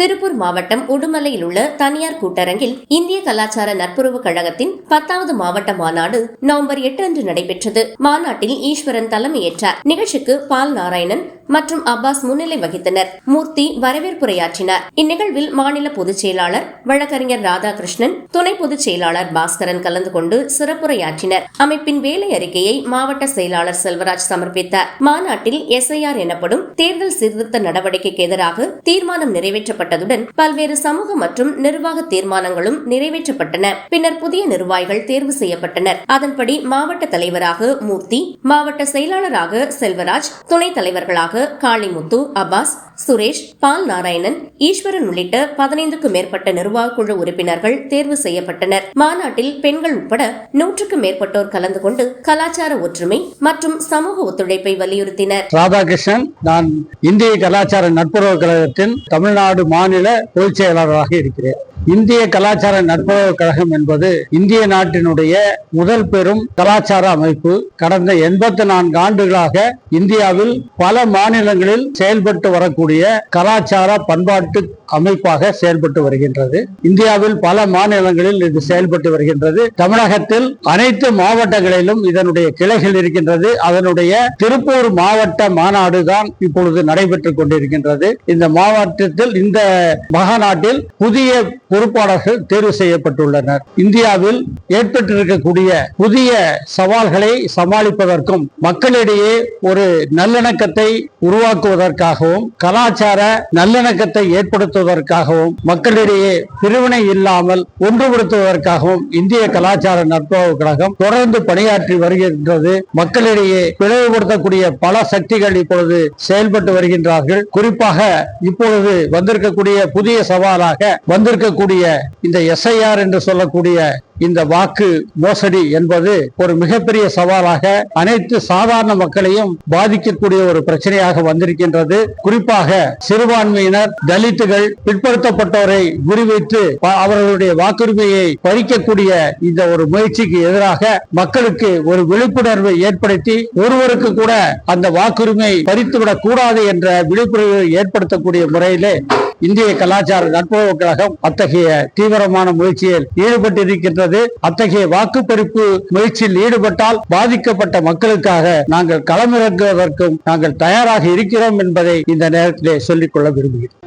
திருப்பூர் மாவட்டம் உடுமலையில் உள்ள தனியார் கூட்டரங்கில் இந்திய கலாச்சார நட்புறவு கழகத்தின் 10வது மாவட்ட மாநாடு நவம்பர் 8 அன்று நடைபெற்றது. மாநாட்டில் ஈஸ்வரன் தலைமையேற்றார். நிகழ்ச்சிக்கு பால் நாராயணன் மற்றும் அப்பாஸ் முன்னிலை வகித்தனர். மூர்த்தி வரவேற்புரையாற்றினார். இந்நிகழ்வில் மாநில பொதுச் செயலாளர் வழக்கறிஞர் ராதாகிருஷ்ணன், துணை பொதுச் செயலாளர் பாஸ்கரன் கலந்து கொண்டு சிறப்புரையாற்றினர். அமைப்பின் வேலை அறிக்கையை மாவட்ட செயலாளர் செல்வராஜ் சமர்ப்பித்தார். மாநாட்டில் SIR எனப்படும் தேர்தல் சீர்திருத்த நடவடிக்கைக்கு எதிராக தீர்மானம் நிறைவேற்றப்பட்டதுடன் பல்வேறு சமூக மற்றும் நிர்வாக தீர்மானங்களும் நிறைவேற்றப்பட்டன. பின்னர் புதிய நிர்வாகிகள் தேர்வு செய்யப்பட்டனர். அதன்படி மாவட்ட தலைவராக மூர்த்தி, மாவட்ட செயலாளராக செல்வராஜ், துணைத் தலைவர்களாக காளிமுத்து, அப்பாஸ், சுரேஷ், பால் நாராயணன், ஈஸ்வரன் உள்ளிட்ட 15க்கும் மேற்பட்ட நிர்வாக குழு உறுப்பினர்கள் தேர்வு செய்யப்பட்டனர். மாநாட்டில் பெண்கள் உட்பட 100க்கும் மேற்பட்டோர் கலந்து கொண்டு கலாச்சார ஒற்றுமை மற்றும் சமூக ஒத்துழைப்பை வலியுறுத்தினர். ராதாகிருஷ்ணன், நான் இந்திய கலாச்சார நட்புறவு கழகத்தின் தமிழ்நாடு மாநில பொதுச் செயலாளராக இருக்கிறேன். இந்திய கலாச்சார நட்புறவு கழகம் என்பது இந்திய நாட்டினுடைய முதல் பெரும் கலாச்சார அமைப்பு. கடந்த 84 ஆண்டுகளாக இந்தியாவில் பல மாநிலங்களில் செயல்பட்டு வரக்கூடிய கலாச்சார பண்பாட்டு அமைப்பாக செயல்பட்டு வருகின்றது. இந்தியாவில் பல மாநிலங்களில் இது செயல்பட்டு வருகின்றது. தமிழகத்தில் அனைத்து மாவட்டங்களிலும் இதனுடைய கிளைகள் இருக்கின்றது. அதனுடைய திருப்பூர் மாவட்ட மாநாடு தான் இப்பொழுது நடைபெற்றுக் கொண்டிருக்கின்றது. இந்த மாவட்டத்தில், இந்த மகாநாட்டில் புதிய பொறுப்பாளர்கள் தேர்வு செய்யப்பட்டுள்ளனர். இந்தியாவில் ஏற்பட்டிருக்கக்கூடிய புதிய சவால்களை சமாளிப்பதற்கும் மக்களிடையே ஒரு நல்லிணக்கத்தை உருவாக்குவதற்காகவும் கலாச்சார நல்லிணக்கத்தை ஏற்படுத்துவதற்காகவும் மக்களிடையே பிரிவினை இல்லாமல் ஒன்றுபடுத்துவதற்காகவும் இந்திய கலாச்சார நட்புறவு கழகம் தொடர்ந்து பணியாற்றி வருகின்றது. மக்களிடையே பிளவுபடுத்தக்கூடிய பல சக்திகள் இப்பொழுது செயல்பட்டு வருகின்றார்கள். குறிப்பாக இப்பொழுது வந்திருக்கக்கூடிய புதிய சவாலாக வந்திருக்கக்கூடிய இந்த SIR என்று சொல்லக்கூடிய இந்த வாக்கு மோசடி என்பது ஒரு மிகப்பெரிய சவாலாக அனைத்து சாதாரண மக்களையும் பாதிக்கக்கூடிய ஒரு பிரச்சனையாக வந்திருக்கின்றது. குறிப்பாக சிறுபான்மையினர், தலித்துகள், பிற்படுத்தப்பட்டோரை குறிவைத்து அவர்களுடைய வாக்குரிமையை பறிக்கக்கூடிய இந்த ஒரு முயற்சிக்கு எதிராக மக்களுக்கு ஒரு விழிப்புணர்வை ஏற்படுத்தி ஒருவருக்கு கூட அந்த வாக்குரிமை பறித்துவிடக் கூடாது என்ற விழிப்புணர்வை ஏற்படுத்தக்கூடிய முறையிலே இந்திய கலாச்சார நட்புறவு கழகம் அத்தகைய தீவிரமான முயற்சியில் ஈடுபட்டிருக்கின்றது. அத்தகைய வாக்குப்பறிப்பு முயற்சியில் ஈடுபட்டால் பாதிக்கப்பட்ட மக்களுக்காக நாங்கள் களமிறங்குவதற்கும் நாங்கள் தயாராக இருக்கிறோம் என்பதை இந்த நேரத்திலே சொல்லிக்கொள்ள விரும்புகிறேன்.